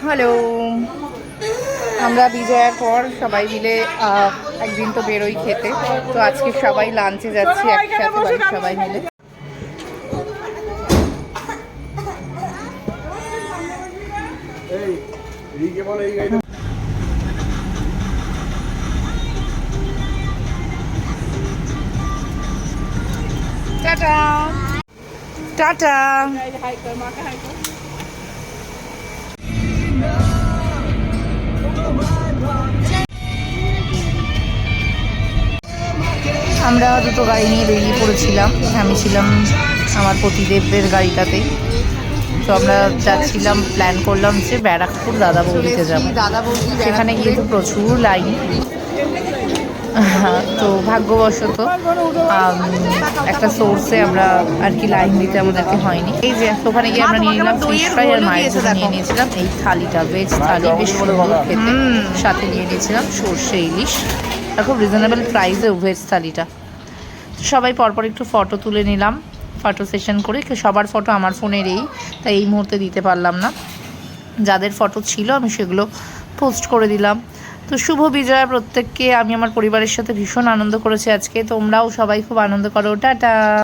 Hello, আমরা বিজয়ার পর সবাই মিলে একদিন তো বেরোই খেতে। তো আজকে সবাই লাঞ্চে যাচ্ছি একসাথে, বাড়ির সবাই মিলে। Tata tata. আমরা দুটো গাড়ি নিয়ে বেরিয়ে পড়েছিলাম। আমি ছিলাম আমার পতিদেবের গাড়িটাতেই। তো আমরা যাচ্ছিলাম, প্ল্যান করলাম যে ব্যারাকপুর দাদা বৌদিতে যাবো। সেখানে গিয়ে তো প্রচুর লাইন। তো ভাগ্যবশত একটা সোর্সে আমরা আর কি লাইন দিতে আমাদেরকে হয়নি। এই যে ওখানে গিয়ে আমরা নিয়ে নিলাম ফিশ ফ্রাই, আর মায়ের জন্য নিয়ে নিয়েছিলাম এই থালিটা, ভেজ থালি, বেশ সুন্দর খেতে। সাথে নিয়ে নিয়েছিলাম সর্ষে ইলিশ, আর খুব রিজনেবল প্রাইসে ভেজ থালিটা। সবাই পরপর একটু ফটো তুলে নিলাম, ফটো সেশন করে। সবার ফটো আমার ফোনের তাই এই মুহূর্তে দিতে পারলাম না। যাদের ফটো ছিল আমি সেগুলো পোস্ট করে দিলাম। তো শুভ বিজয়া প্রত্যেককে। আমি আমার পরিবারের সাথে ভীষণ আনন্দ করেছি আজকে। তোমরাও সবাই খুব আনন্দ করো। টাটা।